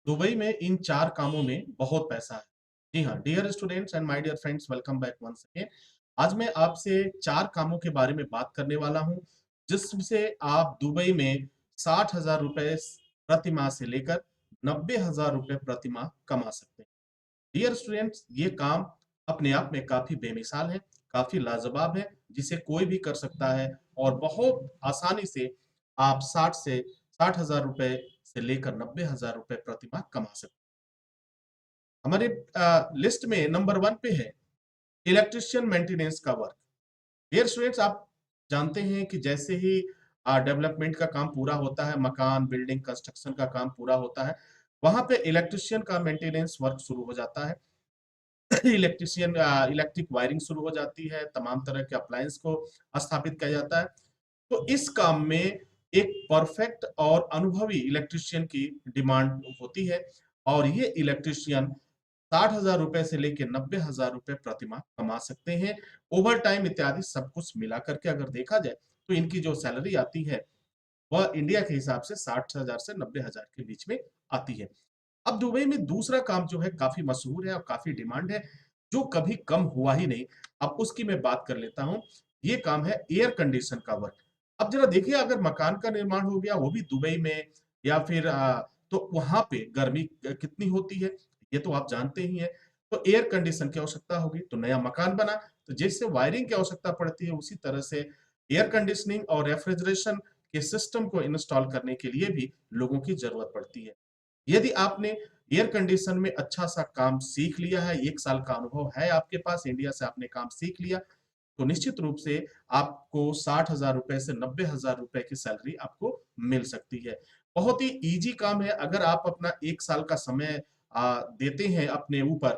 Dubai में इन 4 कामों में बहुत पैसा है। जी हाँ, dear students and my dear friends, welcome back once again. आज मैं आपसे 4 कामों के बारे में बात करने वाला हूँ, जिससे आप दुबई में 60,000 रुपए प्रति माह से लेकर 90,000 रुपए प्रति माह कमा सकते हैं। डियर स्टूडेंट्स, ये काम अपने आप में काफ़ी बेमिसाल है, काफ़ी लाजवाब है, जिसे कोई भी कर सकता है और बहुत आसानी से आप 60,000 रुपए से लेकर 90,000 रुपए प्रति माह कमा सकते हैं। हमारे लिस्ट में नंबर 1 पे है इलेक्ट्रिशियन मेंटेनेंस का वर्क। डियर स्टूडेंट्स, आप जानते हैं कि जैसे ही डेवलपमेंट का काम पूरा होता है, मकान, बिल्डिंग, कंस्ट्रक्शन का काम पूरा होता है, वहाँ पे इलेक्ट्रिशियन का मेंटेनेंस वर्क शुरू हो जाता है। इलेक्ट्रिक वायरिंग शुरू हो जाती है, तमाम तरह के अप्लायंस को स्थापित किया जाता है। तो इस काम में एक परफेक्ट और अनुभवी इलेक्ट्रिशियन की डिमांड होती है और ये इलेक्ट्रिशियन 60,000 रुपए से लेके 90,000 रुपए प्रति माह कमा सकते हैं। ओवर टाइम इत्यादि सब कुछ मिला करके अगर देखा जाए, तो इनकी जो सैलरी आती है, वह इंडिया के हिसाब से 60,000 से 90,000 के बीच में आती है। अब दुबई में दूसरा काम जो है काफ़ी मशहूर है और काफ़ी डिमांड है, जो कभी कम हुआ ही नहीं। अब उसकी मैं बात कर लेता हूँ। ये काम है एयर कंडीशन का वर्क। अब ज़रा देखिए, अगर मकान का निर्माण हो गया, वो भी दुबई में, या फिर तो वहाँ पे गर्मी कितनी होती है, ये तो आप जानते ही हैं। तो एयर कंडीशन की आवश्यकता होगी, तो नया मकान बना, तो जैसे वायरिंग की आवश्यकता पड़ती है, उसी तरह से एयर कंडीशनिंग और रेफ्रिजरेशन के सिस्टम को इंस्टॉल करने के लिए भी लोगों की ज़रूरत पड़ती है। यदि आपने एयर कंडीशन में अच्छा-सा काम सीख लिया है, 1 साल का अनुभव है आपके पास, इंडिया से आपने काम सीख लिया, तो निश्चित रूप से आपको 60,000 रुपए से 90,000 रुपए की सैलरी आपको मिल सकती है। बहुत ही ईज़ी काम है, अगर आप अपना 1 साल का समय देते हैं अपने ऊपर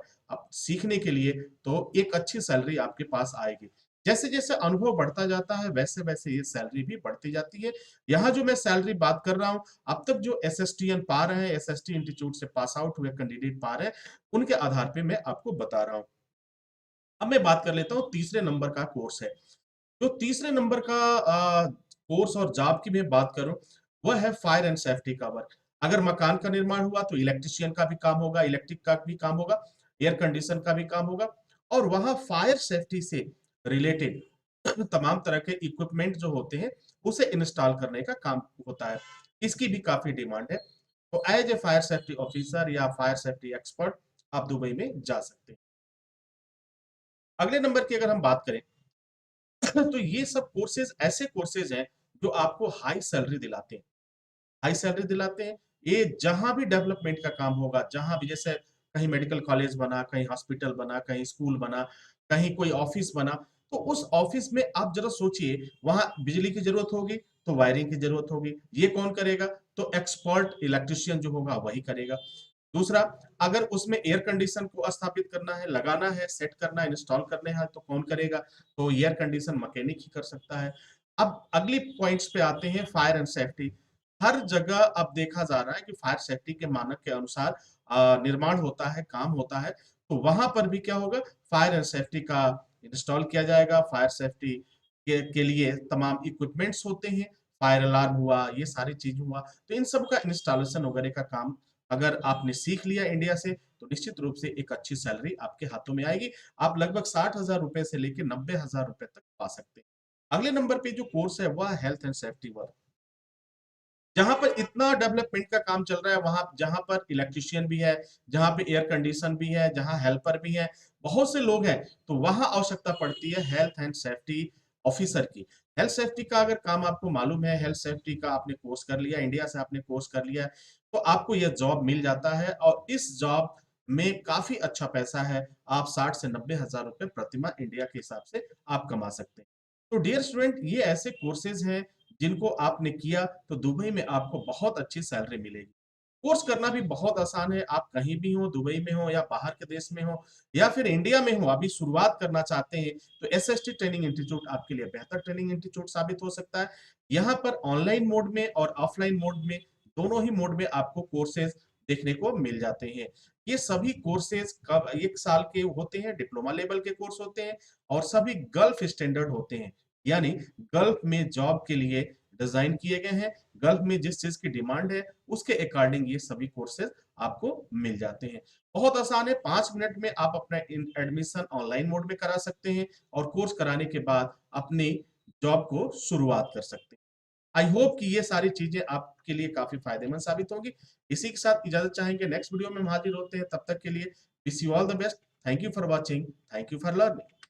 सीखने के लिए, तो एक अच्छी सैलरी आपके पास आएगी। जैसे-जैसे अनुभव बढ़ता जाता है, वैसे-वैसे ये सैलरी भी बढ़ती जाती है। यहाँ जो मैं सैलरी बात कर रहा हूँ, अब तक जो एसएसटीएन पा रहे हैं, एसएसटी इंस्टीट्यूट से पास आउट हुए कैंडिडेट पा रहे हैं, उनके आधार पे मैं आपको बता रहा हूँ। अब मैं बात कर लेता हूँ तीसरे नंबर का कोर्स है। जो तीसरे नंबर का कोर्स और जॉब की मैं बात करूँ, वह है फायर एंड सेफ्टी का वर्क। अगर मकान का निर्माण हुआ तो इलेक्ट्रीशियन का भी काम होगा, इलेक्ट्रिक का भी काम होगा, एयर कंडीशन का भी काम होगा और वहाँ फायर सेफ्टी से रिलेटेड तमाम तरह के इक्विपमेंट जो होते हैं, उसे इंस्टॉल करने का काम होता है। इसकी भी काफ़ी डिमांड है। तो as a fire safety officer या फायर सेफ्टी एक्सपर्ट आप दुबई में जा सकते हैं। अगले नंबर की अगर हम बात करें, तो ये सब कोर्सेज ऐसे कोर्सेज हैं जो आपको हाई सैलरी दिलाते हैं। हाई सैलरी दिलाते हैं। ये जहां भी डेवलपमेंट का काम होगा, जहां भी, जैसे कहीं मेडिकल कॉलेज बना, कहीं हॉस्पिटल बना, कहीं स्कूल बना, कहीं कोई ऑफिस बना, तो उस ऑफिस में आप जरा सोचिए, वहां बिजली की जरूरत होगी, तो वायरिंग की जरूरत होगी। ये कौन करेगा? तो एक्सपर्ट इलेक्ट्रिशियन जो होगा वही करेगा। दूसरा, अगर उसमें एयर कंडीशन को स्थापित करना है, लगाना है, सेट करना है, इंस्टॉल करने हैं, तो कौन करेगा? तो एयर कंडीशन मैकेनिक ही कर सकता है। अब अगली पॉइंट्स पे आते हैं, फायर एंड सेफ्टी। हर जगह अब देखा जा रहा है कि फायर सेफ्टी के मानक के अनुसार निर्माण होता है, काम होता है, तो वहां पर भी क्या होगा? फायर एंड सेफ्टी का इंस्टॉल किया जाएगा। फायर सेफ्टी के लिए तमाम इक्विपमेंट्स होते हैं, फायर अलार्म हुआ, ये सारी चीज हुआ, तो इन सब का इंस्टॉलेशन वगैरह का काम अगर आपने सीख लिया इंडिया से, तो निश्चित रूप से एक अच्छी सैलरी आपके हाथों में आएगी। आप लगभग 60,000 रुपए से लेके 90,000 रुपए तक पा सकते हैं। अगले नंबर पे जो कोर्स है वह हेल्थ एंड सेफ्टी वर्क। जहाँ पर इतना डेवलपमेंट का काम चल रहा है, वहाँ जहाँ पर इलेक्ट्रीशियन भी है, जहाँ पे एयर कंडीशन भी है, जहाँ हेल्पर भी है, बहुत से लोग हैं, तो वहाँ आवश्यकता पड़ती है हेल्थ एंड सेफ्टी ऑफिसर की। हेल्थ सेफ्टी का अगर काम आपको मालूम है, हेल्थ सेफ्टी का आपने कोर्स कर लिया, इंडिया से आपने कोर्स कर लिया है, तो आपको यह जॉब मिल जाता है और इस जॉब में काफी अच्छा पैसा है। आप 60 से 90,000 रुपए प्रति माह इंडिया के हिसाब से आप कमा सकते हैं। तो डियर स्टूडेंट, ये ऐसे कोर्सेज हैं जिनको आपने किया, तो दुबई में आपको बहुत अच्छी सैलरी मिलेगी। कोर्स करना भी बहुत आसान है। आप कहीं भी हो, दुबई में हो या बाहर के देश में हो या फिर इंडिया में हो, अभी शुरुआत करना चाहते हैं, तो एसएसटी ट्रेनिंग इंस्टीट्यूट आपके लिए बेहतर ट्रेनिंग इंस्टीट्यूट साबित हो सकता है। यहाँ पर ऑनलाइन मोड में और ऑफलाइन मोड में, दोनों ही मोड में आपको कोर्सेज देखने को मिल जाते हैं। ये सभी कोर्सेज कब 1 साल के होते हैं, डिप्लोमा लेवल के कोर्स होते हैं और सभी गल्फ स्टैंडर्ड होते हैं। यानी गल्फ में जॉब के लिए डिजाइन किए गए हैं। गल्फ में जिस चीज की डिमांड है उसके अकॉर्डिंग ये सभी कोर्सेज आपको मिल जाते हैं। बहुत आसान है, 5 मिनट में आप अपना एडमिशन ऑनलाइन मोड में करा सकते हैं और कोर्स कराने के बाद अपनी जॉब को शुरुआत कर सकते हैं। आई होप कि ये सारी चीजें आपके लिए काफी फायदेमंद साबित होंगी। इसी के साथ इजाजत चाहेंगे, नेक्स्ट वीडियो में हम हाजिर होते हैं, तब तक के लिए wish you all the best. Thank you for watching, thank you for learning.